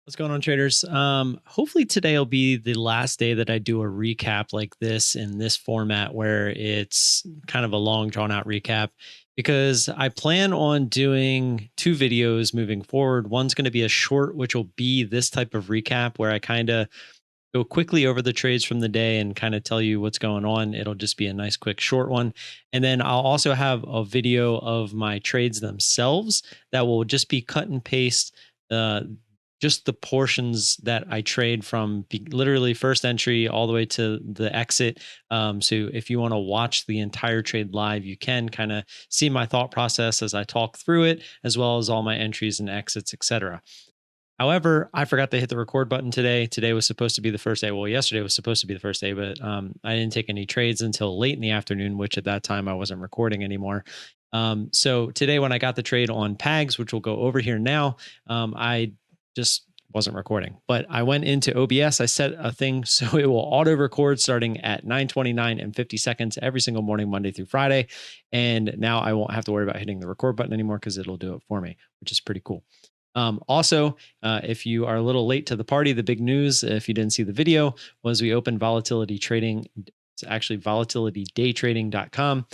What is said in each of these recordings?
What's going on, traders? Hopefully today will be the last day that I do a recap like this in this format where it's kind of a long drawn out recap because I plan on doing two videos moving forward. One's going to be a short, which will be this type of recap where I kind of go quickly over the trades from the day and kind of tell you what's going on. It'll just be a nice, quick, short one. And then I'll also have a video of my trades themselves that will just be cut and paste. Uh, just the portions that I trade from literally first entry all the way to the exit. So if you want to watch the entire trade live, you can kind of see my thought process as I talk through it, as well as all my entries and exits, etc. However, I forgot to hit the record button today. Today was supposed to be the first day. Well, yesterday was supposed to be the first day, but I didn't take any trades until late in the afternoon, which at that time I wasn't recording anymore. So today, when I got the trade on PAGS, which we'll go over here now, I just wasn't recording. But I went into OBS. I set a thing so it will auto record starting at 9:29 and 50 seconds every single morning, Monday through Friday. And now I won't have to worry about hitting the record button anymore because it'll do it for me, which is pretty cool. Also, if you are a little late to the party, the big news, if you didn't see the video, was we opened volatility trading. It's actually volatilitydaytrading.com.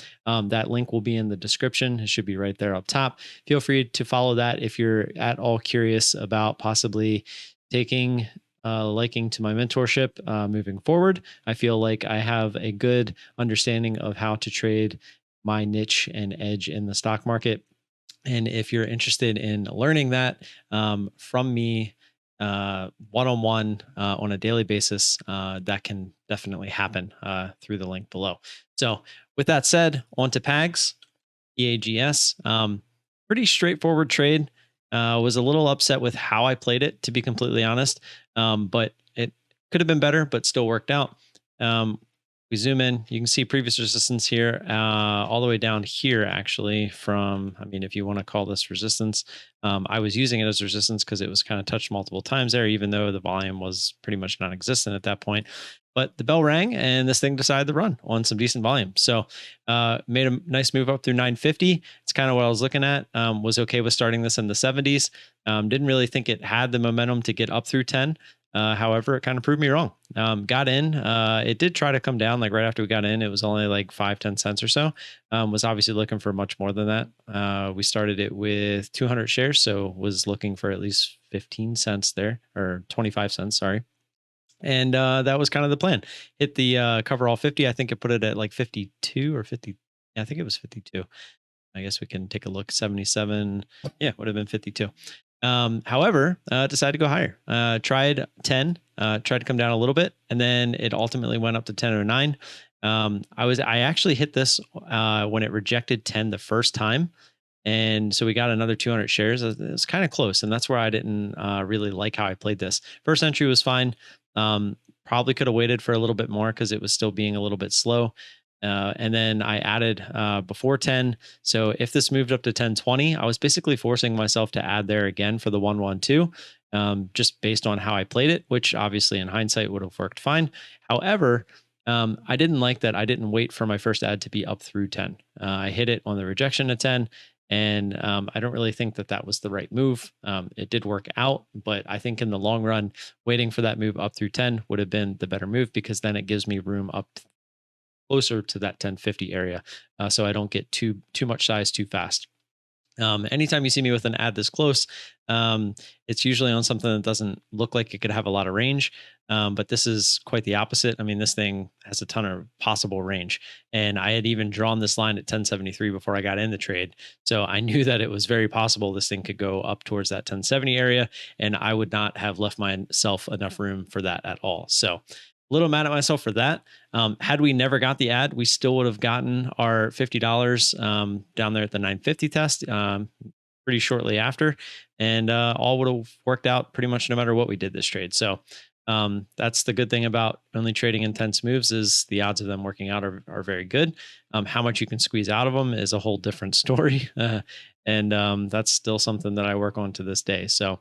That link will be in the description. It should be right there up top. Feel free to follow that if you're at all curious about possibly taking liking to my mentorship moving forward. I feel like I have a good understanding of how to trade my niche and edge in the stock market. And if you're interested in learning that from me one-on-one on a daily basis, that can definitely happen through the link below. So with that said, on to PAGS, PAGS. Pretty straightforward trade. Was a little upset with how I played it, to be completely honest, but it could have been better, but still worked out. We zoom in, you can see previous resistance here, all the way down here, actually, from, I mean, if you want to call this resistance, I was using it as resistance because it was kind of touched multiple times there, even though the volume was pretty much non-existent at that point. But the bell rang and this thing decided to run on some decent volume. So made a nice move up through 950. It's kind of what I was looking at. Was okay with starting this in the 70s. Didn't really think it had the momentum to get up through 10. However, it kind of proved me wrong. Got in. It did try to come down like right after we got in. It was only like 5-10 cents or so. Was obviously looking for much more than that. We started it with 200 shares, so was looking for at least 15 cents there, or 25 cents, sorry. And that was kind of the plan. Hit the cover all 50. I think it put it at like 52 or 50. Yeah, I think it was 52. I guess we can take a look. 77. Yeah, would have been 52. However, decided to go higher. Tried 10, tried to come down a little bit, and then it ultimately went up to 10.09. I actually hit this when it rejected 10 the first time. And so we got another 200 shares. It was kind of close. And that's where I didn't really like how I played this. First entry was fine. Probably could have waited for a little bit more because it was still being a little bit slow. And then I added before 10. So if this moved up to 1020, I was basically forcing myself to add there again for the 112, just based on how I played it, which obviously in hindsight would have worked fine. However, I didn't like that I didn't wait for my first add to be up through 10. I hit it on the rejection at 10. And I don't really think that that was the right move. It did work out, but I think in the long run, waiting for that move up through 10 would have been the better move because then it gives me room up closer to that 1050 area, so I don't get too much size too fast. Anytime you see me with an ad this close, it's usually on something that doesn't look like it could have a lot of range. But this is quite the opposite. I mean, this thing has a ton of possible range. And I had even drawn this line at 1073 before I got in the trade. So I knew that it was very possible this thing could go up towards that 1070 area. And I would not have left myself enough room for that at all. So a little mad at myself for that. Had we never got the ad, we still would have gotten our $50 down there at the 950 test pretty shortly after. And all would have worked out pretty much no matter what we did this trade. So that's the good thing about only trading intense moves is the odds of them working out are very good. How much you can squeeze out of them is a whole different story. And that's still something that I work on to this day. So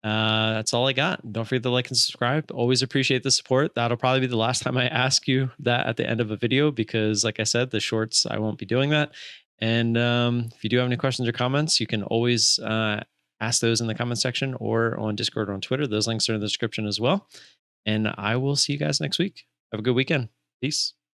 that's all I got. Don't forget to like and subscribe. Always appreciate the support. That'll probably be the last time I ask you that at the end of a video because, like I said, the shorts, I won't be doing that. And if you do have any questions or comments, you can always ask those in the comment section or on Discord or on Twitter. Those links are in the description as well. And I will see you guys next week. Have a good weekend. Peace.